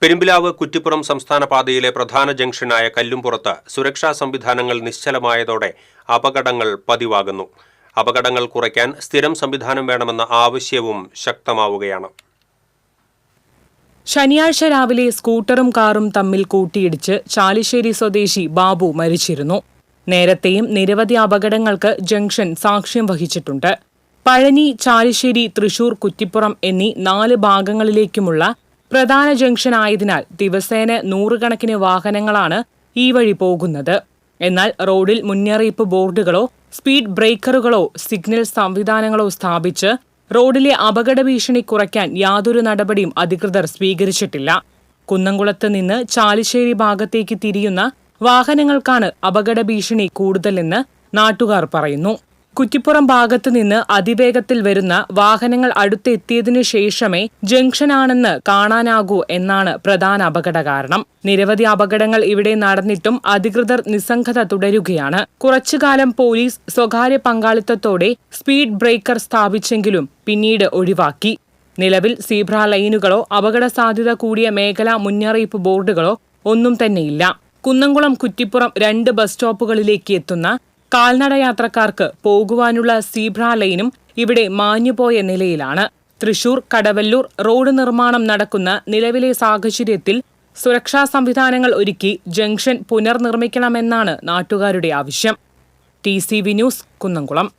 പെരുമ്പിലാവ് കുറ്റിപ്പുറം സംസ്ഥാന പാതയിലെ പ്രധാന ജംഗ്ഷനായ കല്ലുംപുറത്ത് സുരക്ഷാ സംവിധാനങ്ങൾ നിശ്ചലമായതോടെ അപകടങ്ങൾ പതിവാകുന്നു. അപകടങ്ങൾ കുറയ്ക്കാൻ സ്ഥിരം സംവിധാനം വേണമെന്ന ആവശ്യവും ശക്തമാവുകയാണ്. ശനിയാഴ്ച രാവിലെ സ്കൂട്ടറും കാറും തമ്മിൽ കൂട്ടിയിടിച്ച് ചാലിശ്ശേരി സ്വദേശി ബാബു മരിച്ചിരുന്നു. നേരത്തെയും നിരവധി അപകടങ്ങൾക്ക് ജംഗ്ഷൻ സാക്ഷ്യം വഹിച്ചിട്ടുണ്ട്. പഴനി, ചാലിശ്ശേരി, തൃശൂർ, കുറ്റിപ്പുറം എന്നീ 4 ഭാഗങ്ങളിലേക്കുമുള്ള പ്രധാന ജംഗ്ഷൻ ആയതിനാൽ ദിവസേന 100 കണക്കിന് വാഹനങ്ങളാണ് ഈ വഴി പോകുന്നത്. എന്നാൽ റോഡിൽ മുന്നറിയിപ്പ് ബോർഡുകളോ സ്പീഡ് ബ്രേക്കറുകളോ സിഗ്നൽ സംവിധാനങ്ങളോ സ്ഥാപിച്ച് റോഡിലെ അപകട ഭീഷണി കുറയ്ക്കാൻ യാതൊരു നടപടിയും അധികൃതർ സ്വീകരിച്ചിട്ടില്ല. കുന്നംകുളത്ത് നിന്ന് ചാലിശ്ശേരി ഭാഗത്തേക്ക് തിരിയുന്ന വാഹനങ്ങൾക്കാണ് അപകട ഭീഷണി കൂടുതലെന്ന് നാട്ടുകാർ പറയുന്നു. കുറ്റിപ്പുറം ഭാഗത്തു നിന്ന് അതിവേഗത്തിൽ വരുന്ന വാഹനങ്ങൾ അടുത്തെത്തിയതിനു ശേഷമേ ജംഗ്ഷനാണെന്ന് കാണാനാകൂ എന്നാണ് പ്രധാന അപകട കാരണം. നിരവധി അപകടങ്ങൾ ഇവിടെ നടന്നിട്ടും അധികൃതർ നിസ്സംഗത തുടരുകയാണ്. കുറച്ചുകാലം പോലീസ് സ്വകാര്യ പങ്കാളിത്തത്തോടെ സ്പീഡ് ബ്രേക്കർ സ്ഥാപിച്ചെങ്കിലും പിന്നീട് ഒഴിവാക്കി. നിലവിൽ സീബ്ര ലൈനുകളോ അപകട സാധ്യത കൂടിയ മേഖലാ മുന്നറിയിപ്പ് ബോർഡുകളോ ഒന്നും തന്നെയില്ല. കുന്നംകുളം കുറ്റിപ്പുറം 2 ബസ് സ്റ്റോപ്പുകളിലേക്ക് എത്തുന്ന കാൽനട യാത്രക്കാർക്ക് പോകുവാനുള്ള സീബ്ര ലൈനും ഇവിടെ മാഞ്ഞുപോയ നിലയിലാണ്. തൃശൂർ കടവല്ലൂർ റോഡ് നിർമ്മാണം നടക്കുന്ന നിലവിലെ സാഹചര്യത്തിൽ സുരക്ഷാ സംവിധാനങ്ങൾ ഒരുക്കി ജംഗ്ഷൻ പുനർനിർമ്മിക്കണമെന്നാണ് നാട്ടുകാരുടെ ആവശ്യം. TCV news, Kunnamkulam.